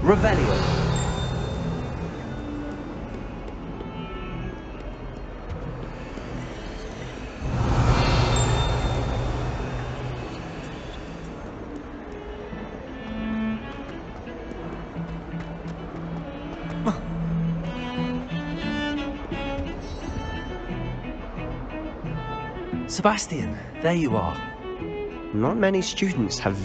Revelio. Sebastian, there you are. Not many students have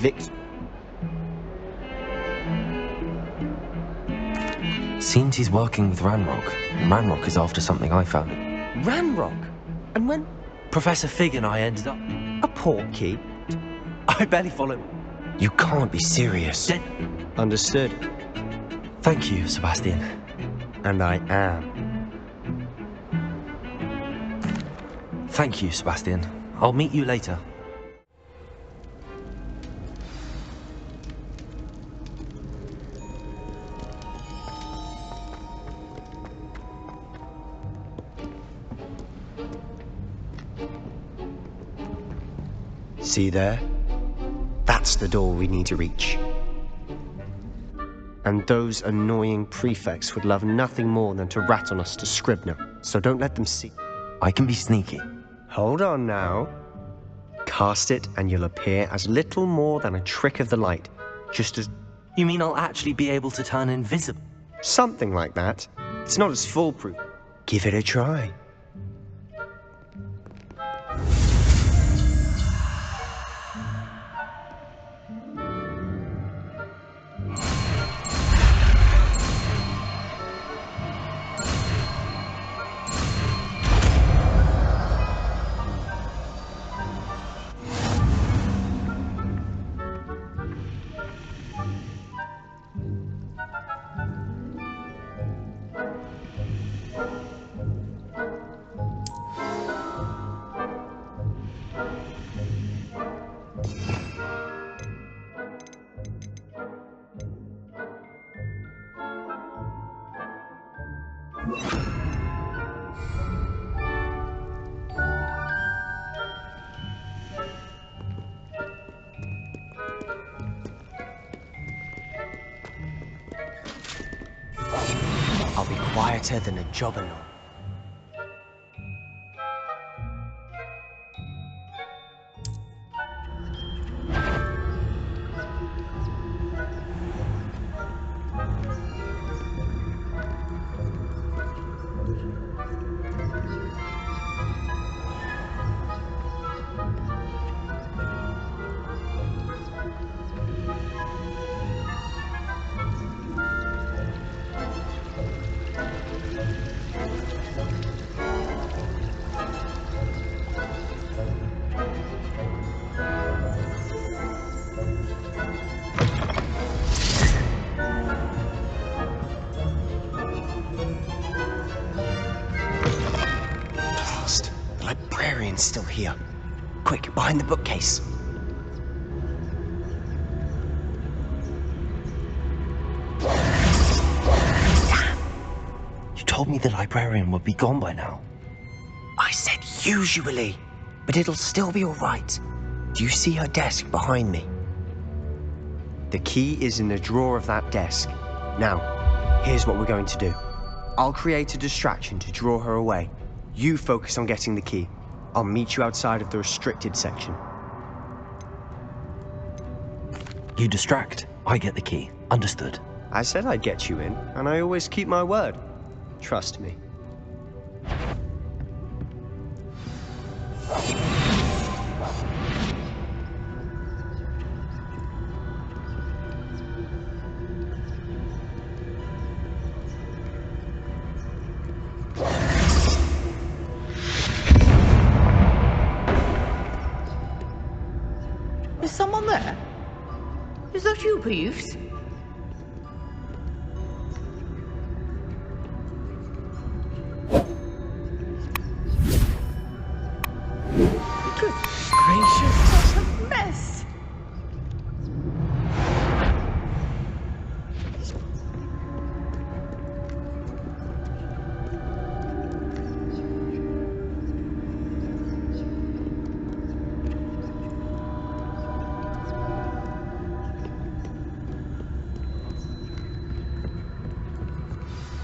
Seems he's working with Ranrock, and Ranrock is after something I found. Ranrock? And when? Professor Fig and I ended up... A portkey? I barely followed. You can't be serious. Understood. Thank you, Sebastian. And I am. Thank you, Sebastian. I'll meet you later. See there? That's the door we need to reach. And those annoying prefects would love nothing more than to rat on us to Scribner, so don't let them see. I can be sneaky. Hold on now. Cast it and you'll appear as little more than a trick of the light, just as... You mean I'll actually be able to turn invisible? Something like that. It's not as foolproof. Give it a try. I'll be quieter than a jobberknoll. The librarian's still here. Quick, behind the bookcase. You told me the librarian would be gone by now. I said usually, but it'll still be all right. Do you see her desk behind me? The key is in the drawer of that desk. Now, here's what we're going to do. I'll create a distraction to draw her away. You focus on getting the key. I'll meet you outside of the restricted section. You distract, I get the key. Understood. I said I'd get you in, and I always keep my word. Trust me. Is someone there? Is that you, Peeves? Goodness gracious, what a mess!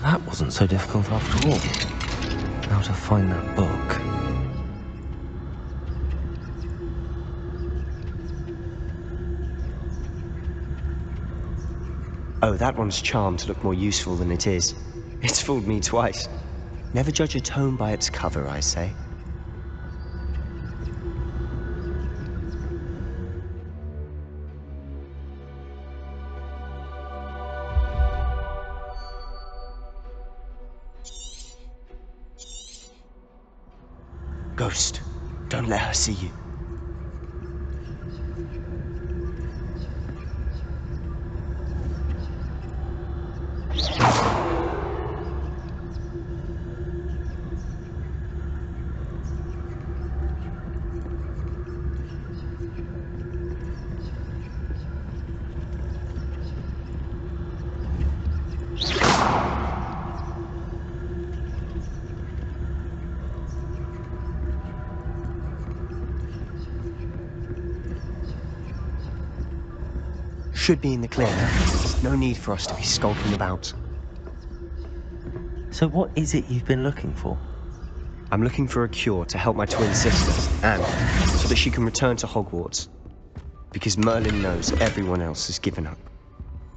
That wasn't so difficult after all. How to find that book. Oh, that one's charmed to look more useful than it is. It's fooled me twice. Never judge a tome by its cover, I say. Ghost, don't let her see you. Should be in the clear now. No need for us to be skulking about. So what is it you've been looking for? I'm looking for a cure to help my twin sister, Anne, so that she can return to Hogwarts. Because Merlin knows everyone else has given up.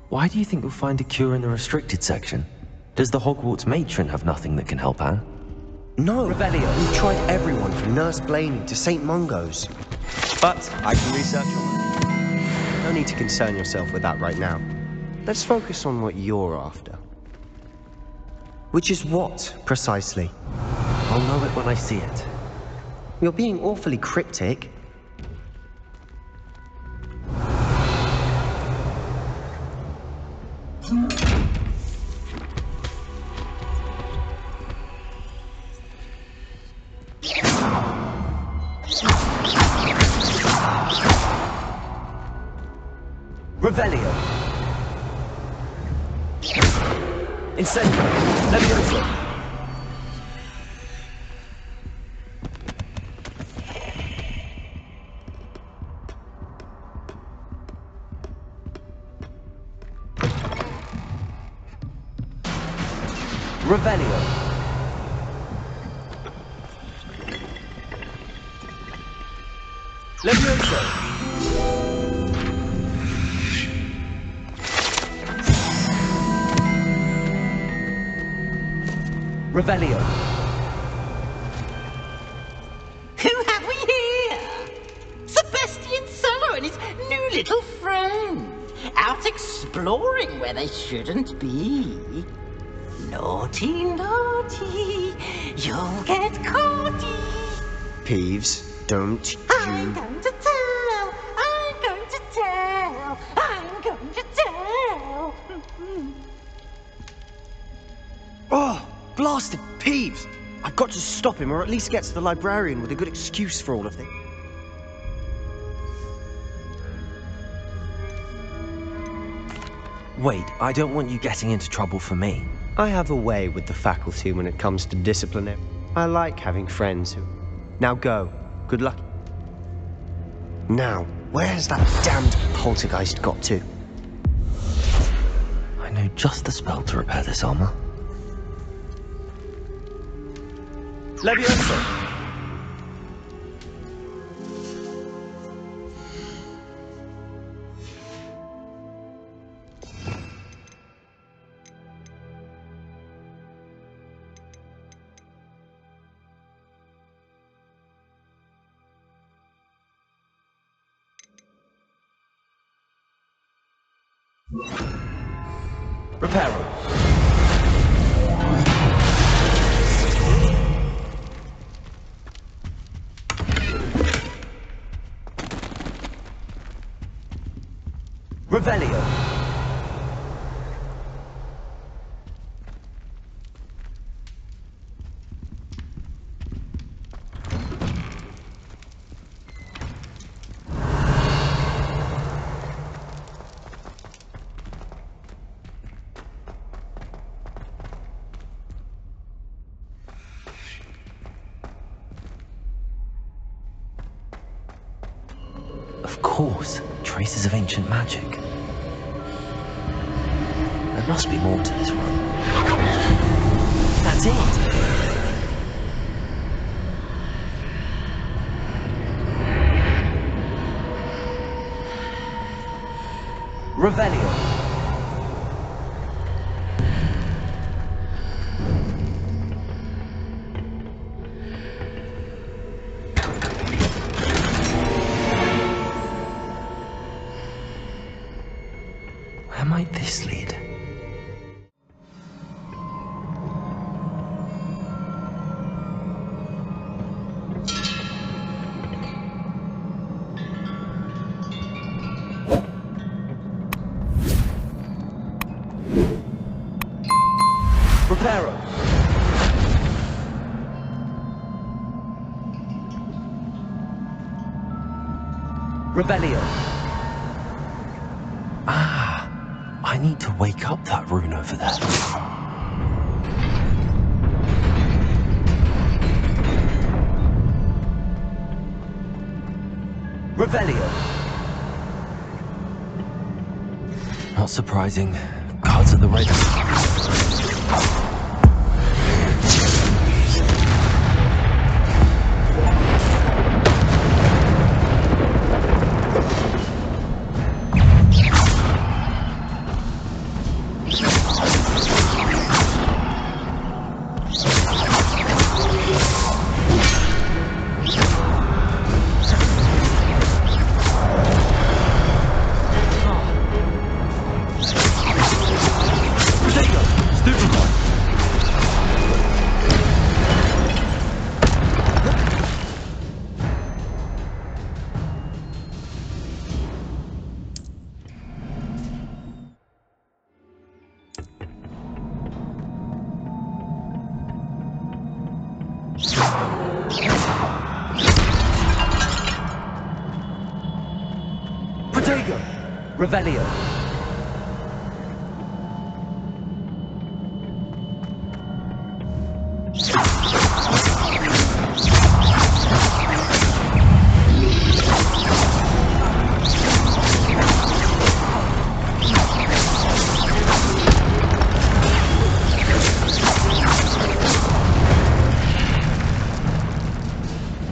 Why do you think you'll find a cure in the restricted section? Does the Hogwarts matron have nothing that can help Anne? No! Revelio. We've tried everyone from Nurse Blaney to St. Mungo's. But I can research on it. No need to concern yourself with that right now. Let's focus on what you're after. Which is what, precisely? I'll know it when I see it. You're being awfully cryptic. Revelio. Incendio. Levioso. Revelio. Levioso. Revelio. Who have we here? Sebastian Cellar and his new little friend. Out exploring where they shouldn't be. Naughty, naughty. You'll get caughty. Peeves, don't I'm you... going to tell. I'm going to tell. I'm going to tell. Oh, blasted Peeves! I've got to stop him, or at least get to the Librarian with a good excuse for all of this. Wait, I don't want you getting into trouble for me. I have a way with the faculty when it comes to discipline. I like having friends who... Now go. Good luck. Now, where has that damned poltergeist got to? I know just the spell to repair this armor. Levioso! Reparo. Revelio! Of course, traces of ancient magic. There must be more to this one. That's it! Revelio. Where might this lead? Preparo. Revelio. Ah, I need to wake up that rune over there. Revelio. Not surprising. Guards at the ready. Revelio.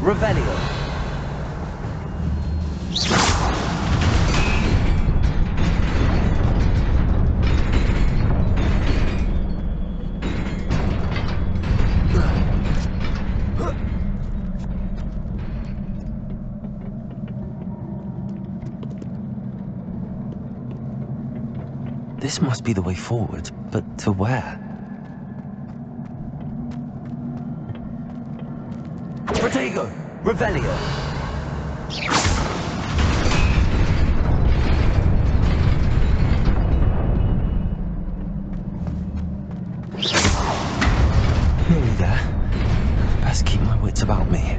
Revelio. This must be the way forward, but to where? Protego! Revelio! Nearly there. Best keep my wits about me.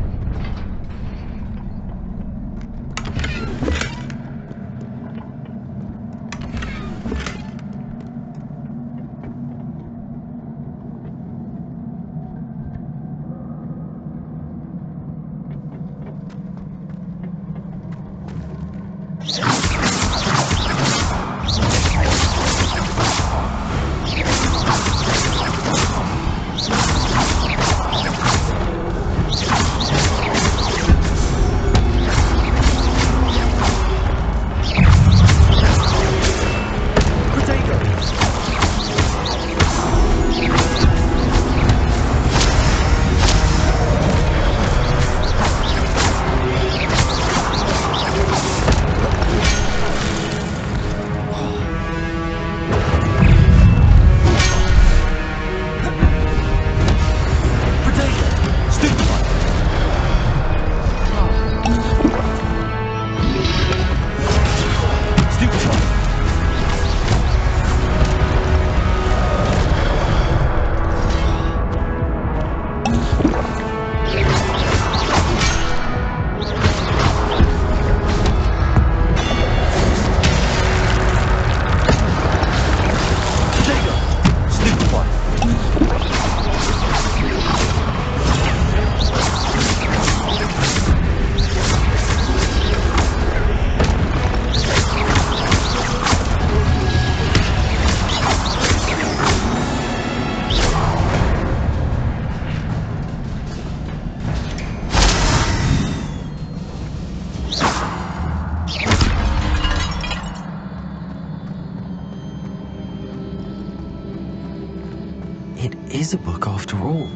is a book after all.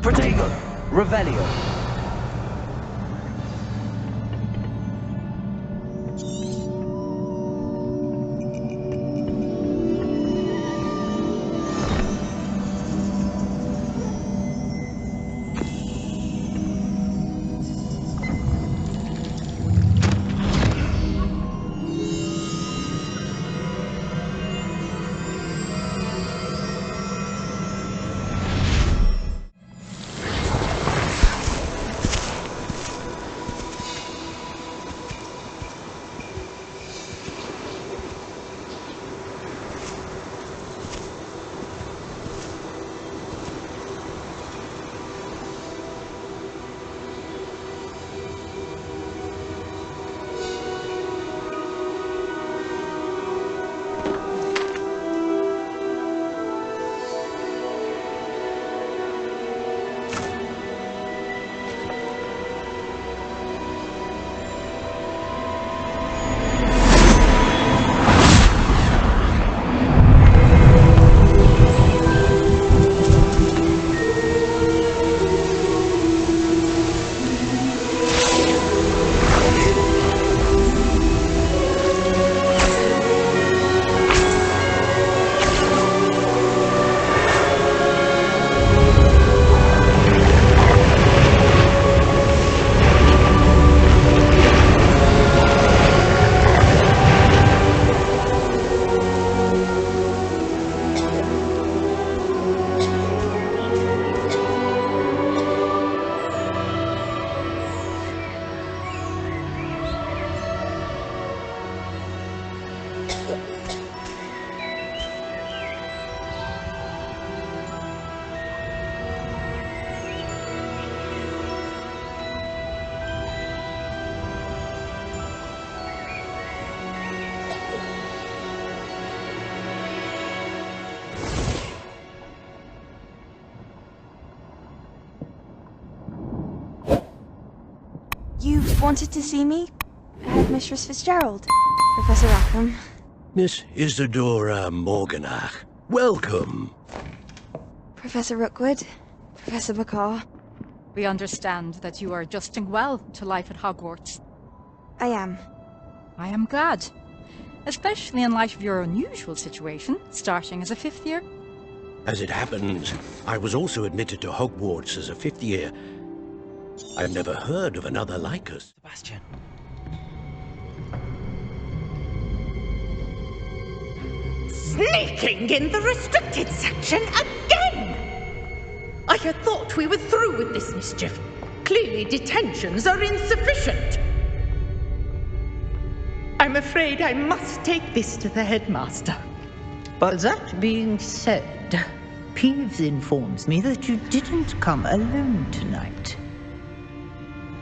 Protego! Revelio! You've wanted to see me? Headmistress Fitzgerald, Professor Rackham. Miss Isadora Morganach, welcome. Professor Rookwood, Professor McCaw. We understand that you are adjusting well to life at Hogwarts. I am. I am glad. Especially in light of your unusual situation, starting as a 5th year. As it happens, I was also admitted to Hogwarts as a 5th year. I've never heard of another like us. Sebastian. Sneaking in the restricted section again! I had thought we were through with this mischief. Clearly detentions are insufficient. I'm afraid I must take this to the headmaster. But that being said, Peeves informs me that you didn't come alone tonight.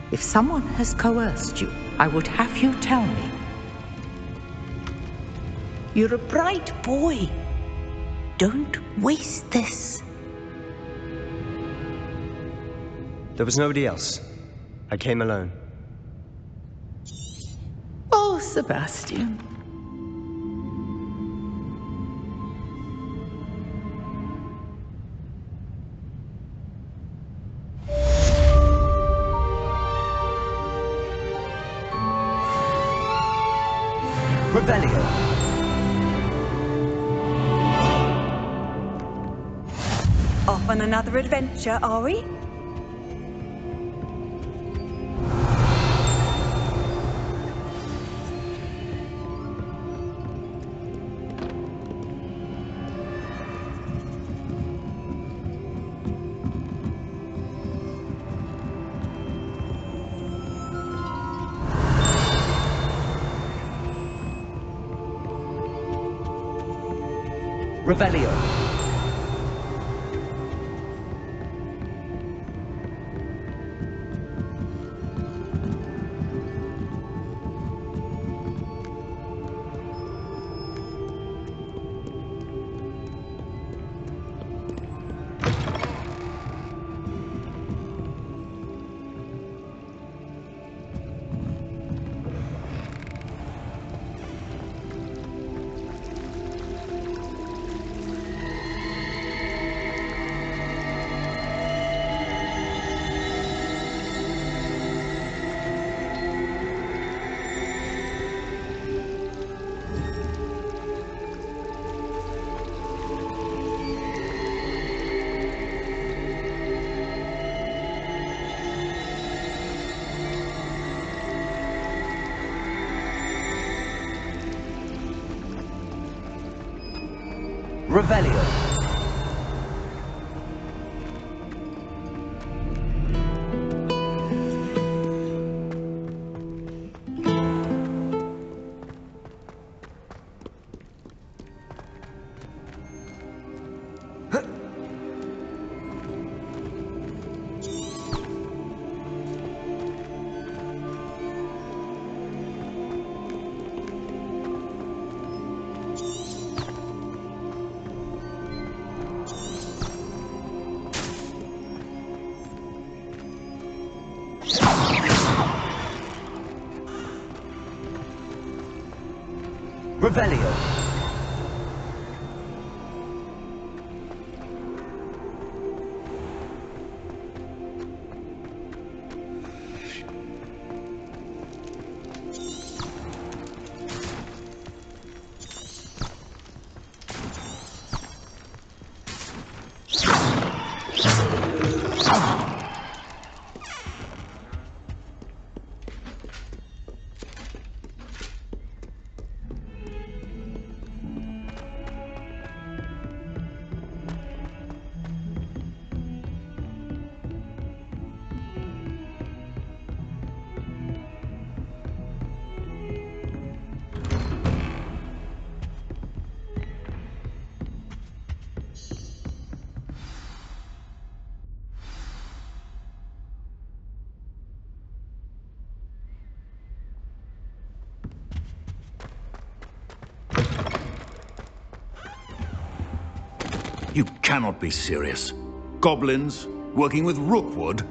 If someone has coerced you, I would have you tell me. You're a bright boy. Don't waste this. There was nobody else. I came alone. Oh, Sebastian. Revelio! Off on another adventure, are we? Revelio! Revelio. Revelio. You cannot be serious. Goblins working with Rookwood?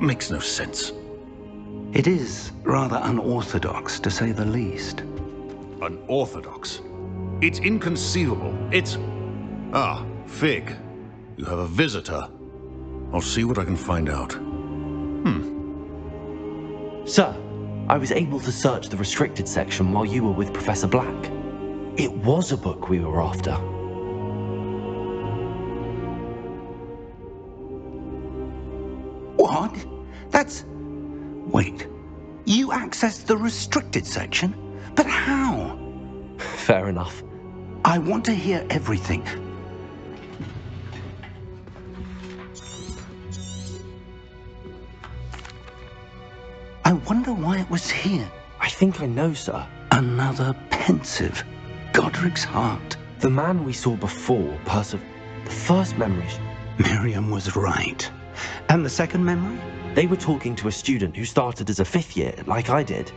Makes no sense. It is rather unorthodox, to say the least. Unorthodox? It's inconceivable. It's... Ah, Fig. You have a visitor. I'll see what I can find out. Sir, I was able to search the restricted section while you were with Professor Black. It was a book we were after. What? That's... Wait. You accessed the restricted section? But how? Fair enough. I want to hear everything. I wonder why it was here. I think I know, sir. Another pensive. Godric's heart. The man we saw before, the first memories. Miriam was right. And the second memory? They were talking to a student who started as a 5th year, like I did.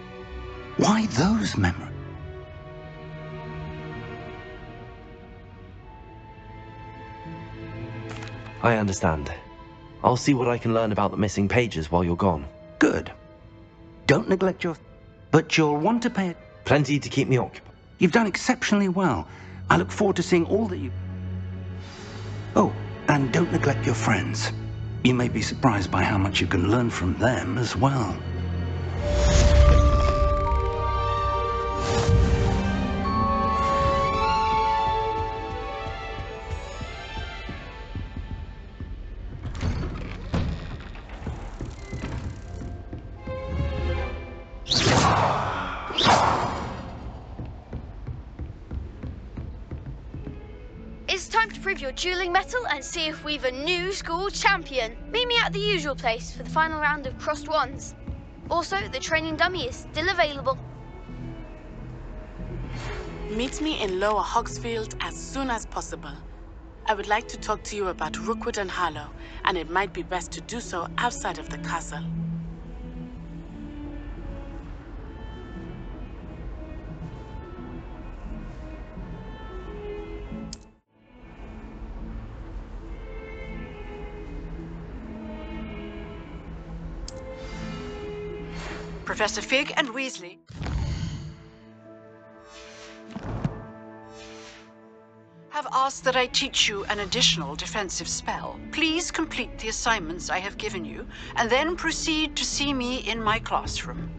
Why those memories? I understand. I'll see what I can learn about the missing pages while you're gone. Good. Don't neglect your... But you'll want to pay it. Plenty to keep me occupied. You've done exceptionally well. I look forward to seeing all that you... Oh, and don't neglect your friends. You may be surprised by how much you can learn from them as well. It's time to prove your dueling mettle and see if we've a new school champion. Meet me at the usual place for the final round of crossed wands. Also, the training dummy is still available. Meet me in Lower Hogsfield as soon as possible. I would like to talk to you about Rookwood and Harlow, and it might be best to do so outside of the castle. Professor Fig and Weasley. Have asked that I teach you an additional defensive spell. Please complete the assignments I have given you, and then proceed to see me in my classroom.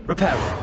Repairing.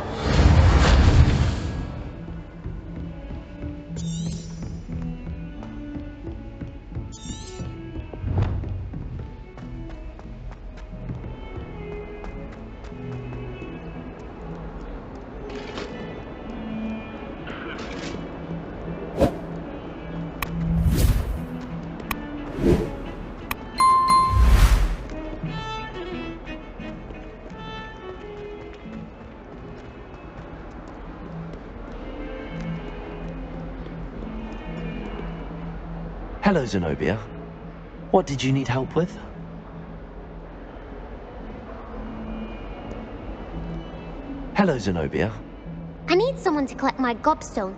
Hello, Zenobia. What did you need help with? Hello, Zenobia. I need someone to collect my gobstone.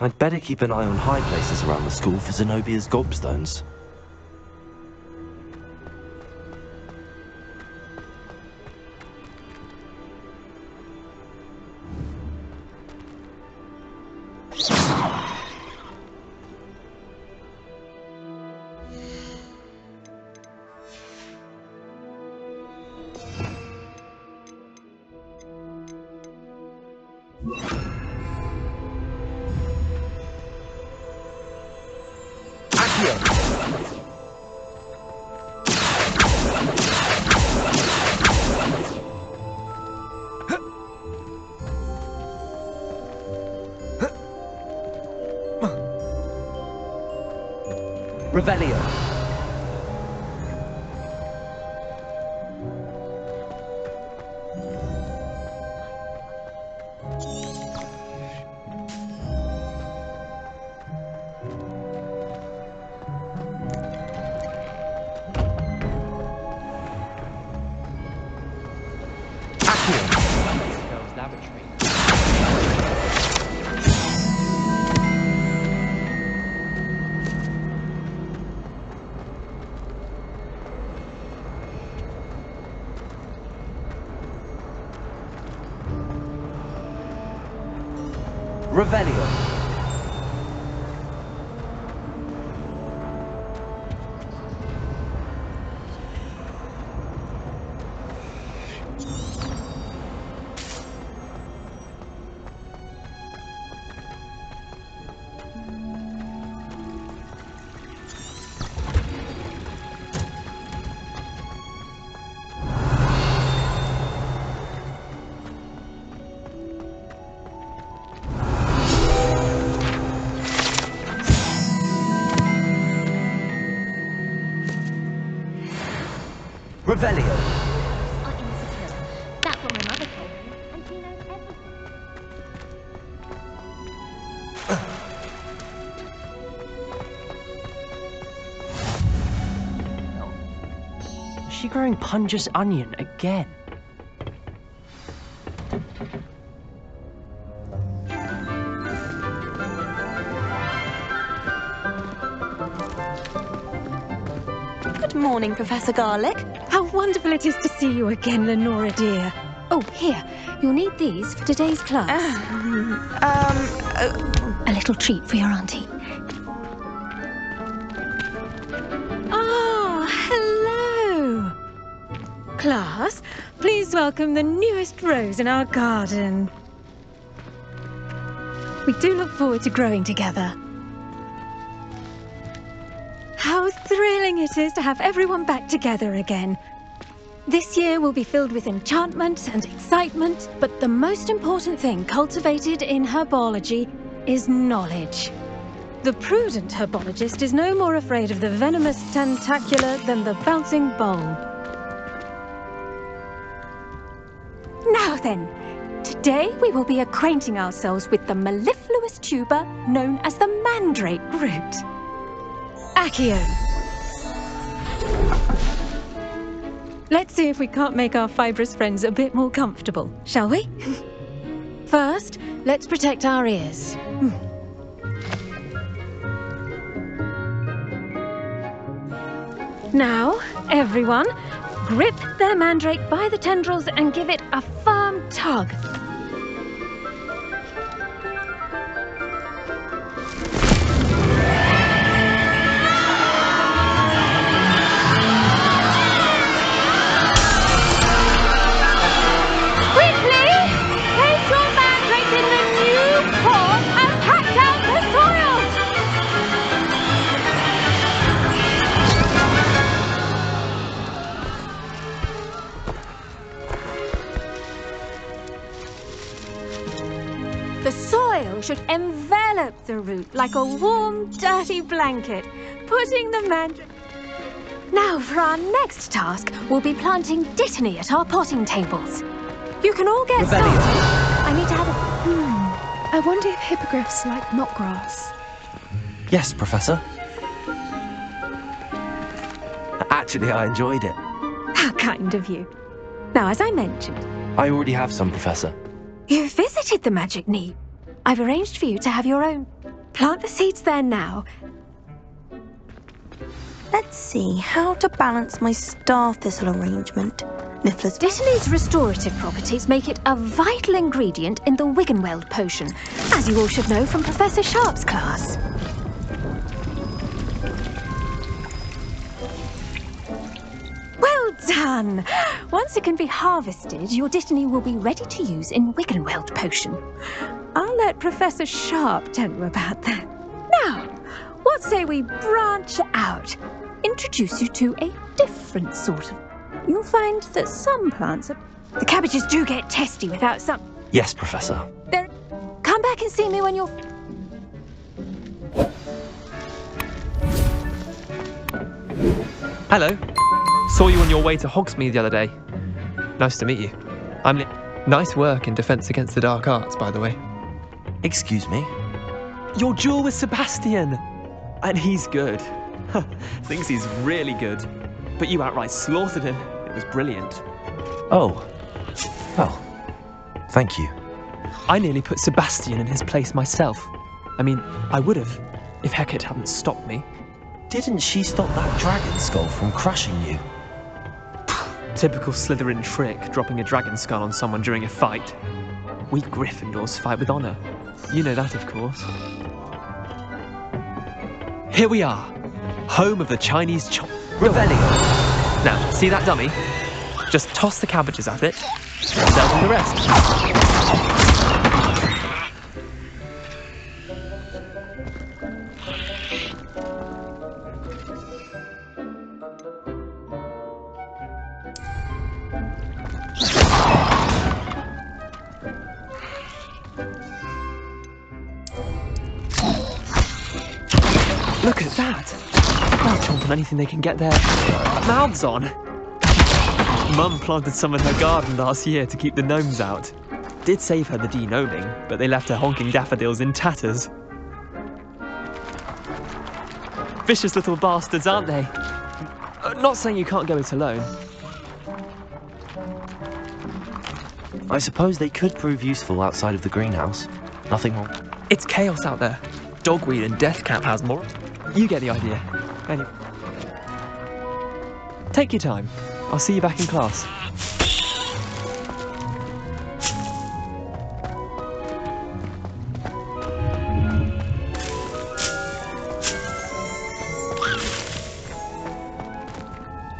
I'd better keep an eye on high places around the school for Zenobia's gobstones. Revelio. Revelio. Revelio. Are insecure. That's what my mother told me, and she knows everything. Is she growing Punja's onion again? Good morning, Professor Garlic. How wonderful it is to see you again, Lenora dear. Oh, here. You'll need these for today's class. A little treat for your auntie. Ah, hello. Class, please welcome the newest rose in our garden. We do look forward to growing together. How thrilling it is to have everyone back together again. This year will be filled with enchantment and excitement, but the most important thing cultivated in herbology is knowledge. The prudent herbologist is no more afraid of the venomous tentacula than the bouncing bowl. then, today we will be acquainting ourselves with the mellifluous tuber known as the mandrake root. Accio. Let's see if we can't make our fibrous friends a bit more comfortable, shall we? First, let's protect our ears. Now, everyone, grip their mandrake by the tendrils and give it a firm tug. Quickly! Place your mandrake in the new pot and pack down the soil! The soil should envelop the root like a warm, dirty blanket, putting the mandrake... Now, for our next task, we'll be planting dittany at our potting tables. You can all get started. I need to have a... I wonder if hippogriffs like knotgrass. Yes, Professor. Actually, I enjoyed it. How kind of you. Now, as I mentioned... I already have some, Professor. You visited the Magic Knee. I've arranged for you to have your own. Plant the seeds there now. Let's see how to balance my star thistle arrangement. Niffler's Dittany's restorative properties make it a vital ingredient in the Wiggenweld potion, as you all should know from Professor Sharp's class. Well done! Once it can be harvested, your Dittany will be ready to use in Wiggenweld potion. I'll let Professor Sharp tell you about that. Now, what say we branch out? Introduce you to a different sort of... You'll find that some plants are... The cabbages do get testy without some... Yes, Professor. Come back and see me when you're... Hello. Saw you on your way to Hogsmeade the other day. Nice to meet you. Nice work in defense against the dark arts, by the way. Excuse me? Your duel with Sebastian! And he's good. Thinks he's really good. But you outright slaughtered him. It was brilliant. Oh. Well, thank you. I nearly put Sebastian in his place myself. I mean, I would have, if Hecate hadn't stopped me. Didn't she stop that dragon skull from crushing you? Typical Slytherin trick, dropping a dragon skull on someone during a fight. We Gryffindors fight with honor. You know that, of course. Here we are, home of the Chinese Rebellion. Now, see that dummy? Just toss the cabbages at it, and they'll do the rest. Look at that! They'll chomp on anything they can get their mouths on. Mum planted some in her garden last year to keep the gnomes out. Did save her the de-gnoming, but they left her honking daffodils in tatters. Vicious little bastards, aren't they? Not saying you can't go it alone. I suppose they could prove useful outside of the greenhouse. Nothing wrong. It's chaos out there. Dogweed and Deathcap has more. You get the idea. Anyway. Take your time. I'll see you back in class.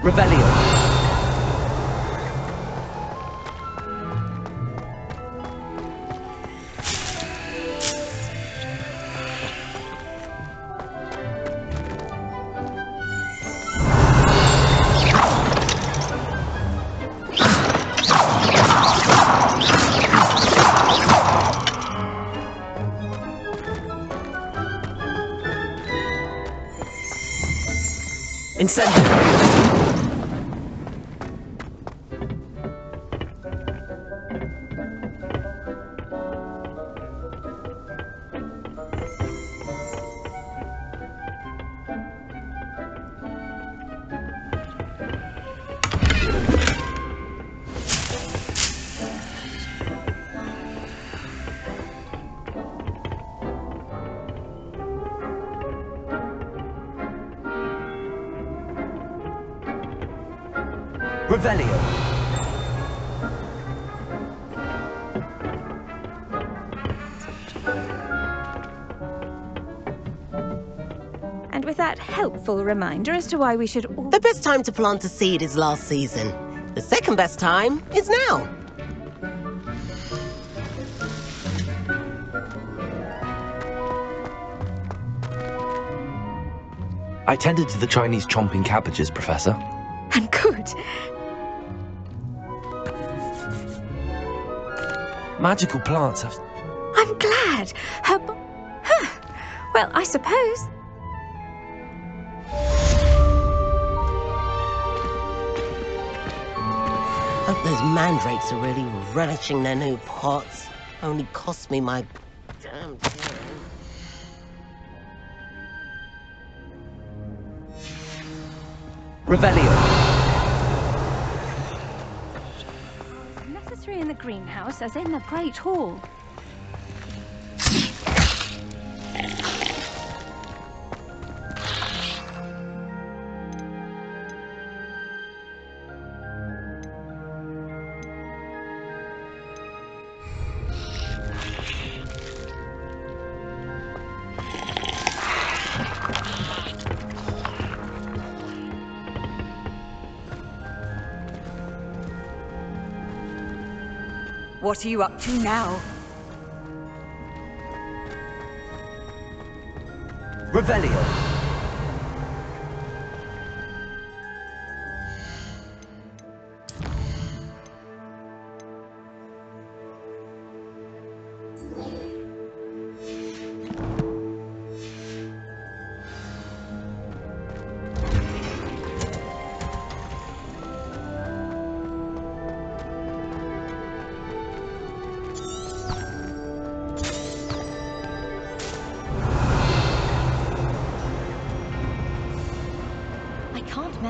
Rebellion. Revelio. And with that helpful reminder as to why we should all... The best time to plant a seed is last season. The second best time is now. I tended to the Chinese chomping cabbages, Professor. And good. Magical plants have... I'm glad. Huh. Well, I suppose. Hope those mandrakes are really relishing their new pots. Only cost me my damn time. Revelio. Necessary in the greenhouse as in the Great Hall. What are you up to now? Revelio.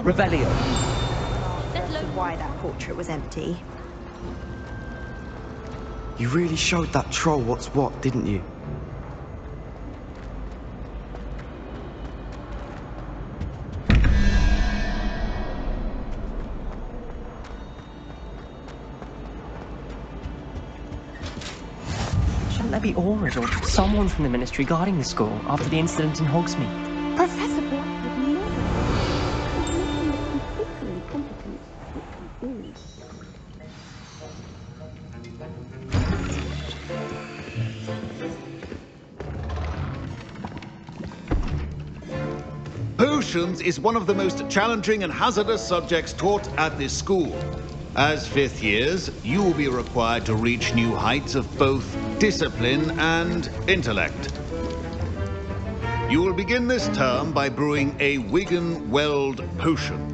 Revelio. That's why that portrait was empty. You really showed that troll what's what, didn't you? Shouldn't there be Aurors or someone from the Ministry guarding the school after the incident in Hogsmeade? Professor Black would never. Potions is one of the most challenging and hazardous subjects taught at this school. As fifth years, you will be required to reach new heights of both discipline and intellect. You will begin this term by brewing a Wigan-Weld potion.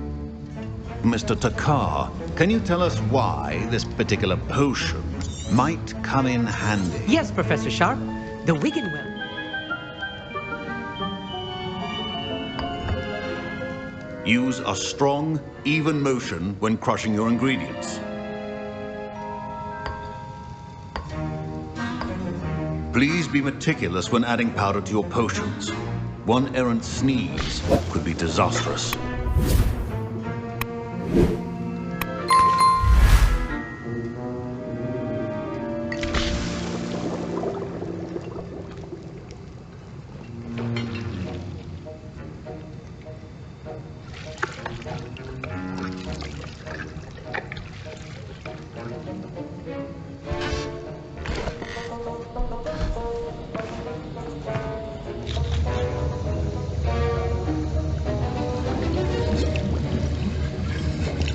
Mr. Takar, can you tell us why this particular potion might come in handy? Yes, Professor Sharp. The Wigan-Weld. Use a strong, even motion when crushing your ingredients. Please be meticulous when adding powder to your potions. One errant sneeze could be disastrous.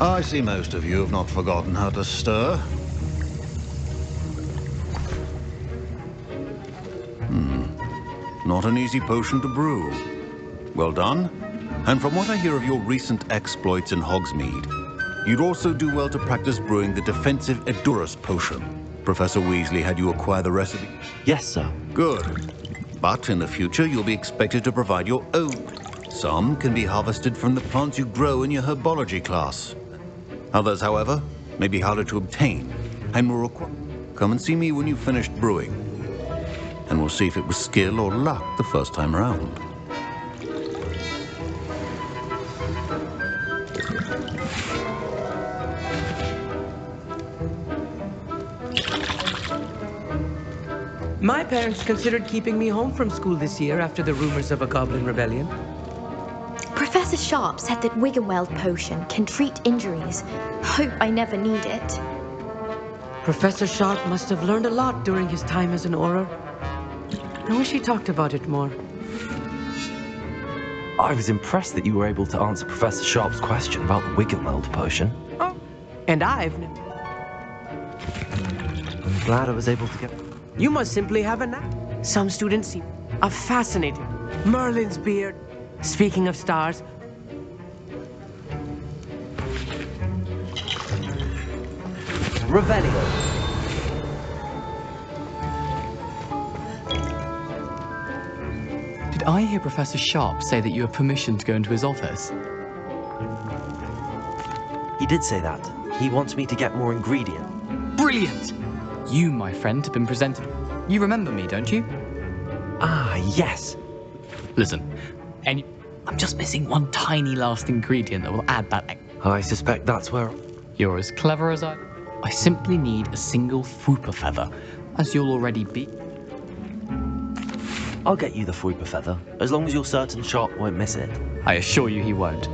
I see most of you have not forgotten how to stir. Not an easy potion to brew. Well done. And from what I hear of your recent exploits in Hogsmeade, you'd also do well to practice brewing the defensive Edurus potion. Professor Weasley had you acquire the recipe. Yes, sir. Good. But in the future, you'll be expected to provide your own. Some can be harvested from the plants you grow in your Herbology class. Others, however, may be harder to obtain and will require... Come and see me when you've finished brewing, and we'll see if it was skill or luck the first time around. My parents considered keeping me home from school this year after the rumors of a goblin rebellion. Professor Sharp said that Wiggenweld potion can treat injuries. Hope I never need it. Professor Sharp must have learned a lot during his time as an Auror. I wish he talked about it more. I was impressed that you were able to answer Professor Sharp's question about the Wiggenweld potion. Oh, and I've... I'm glad I was able to get... You must simply have a knack. Some students seem fascinated. Merlin's beard. Speaking of stars... Revelio. Did I hear Professor Sharp say that you have permission to go into his office? He did say that. He wants me to get more ingredient. Brilliant! You, my friend, have been presented... You remember me, don't you? Ah, yes. Listen, I'm just missing one tiny last ingredient that will add that... I suspect that's where... You're as clever as I simply need a single Fwooper feather, as you'll already be. I'll get you the Fwooper feather, as long as you're certain Sharp won't miss it. I assure you he won't.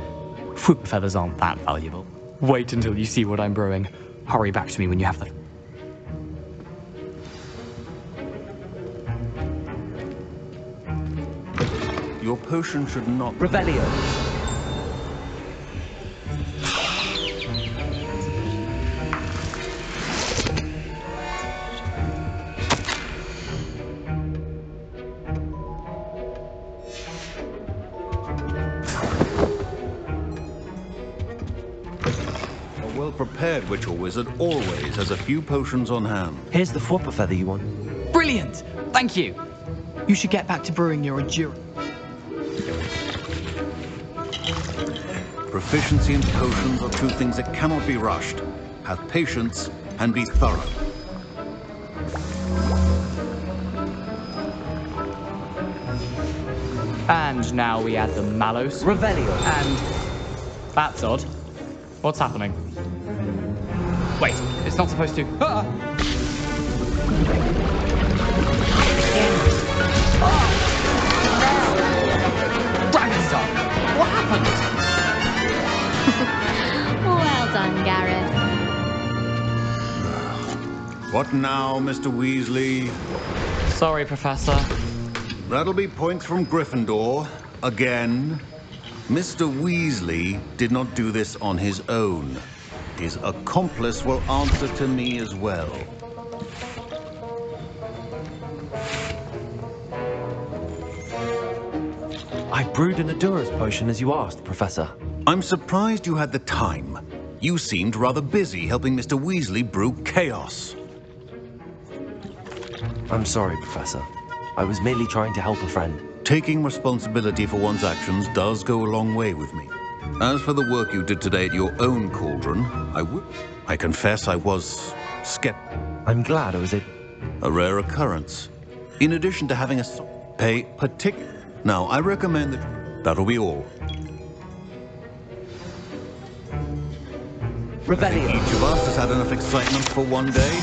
Fwooper feathers aren't that valuable. Wait until you see what I'm brewing. Hurry back to me when you have them. Your potion should not... Revelio. A well-prepared witch or wizard always has a few potions on hand. Here's the Fwooper feather you want. Brilliant! Thank you! You should get back to brewing your endurance. Proficiency and potions are two things that cannot be rushed. Have patience and be thorough. And now we add the mallows. Revelio. And... That's odd. What's happening? Wait, it's not supposed to... Ah! Dragonstar! What happened? Well done, Gareth. What now, Mr. Weasley? Sorry, Professor. That'll be points from Gryffindor. Again. Mr. Weasley did not do this on his own. His accomplice will answer to me as well. I brewed an Adura's potion as you asked, Professor. I'm surprised you had the time. You seemed rather busy helping Mr. Weasley brew chaos. I'm sorry, Professor. I was merely trying to help a friend. Taking responsibility for one's actions does go a long way with me. As for the work you did today at your own cauldron, I confess I was skeptical. I'm glad I was able... A rare occurrence. In addition to having a pay particular... Now, I recommend that... That'll be all. Revelio. Each of us has had enough excitement for one day.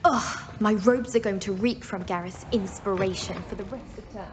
Ugh, my robes are going to reek from Gareth's inspiration for the rest of term.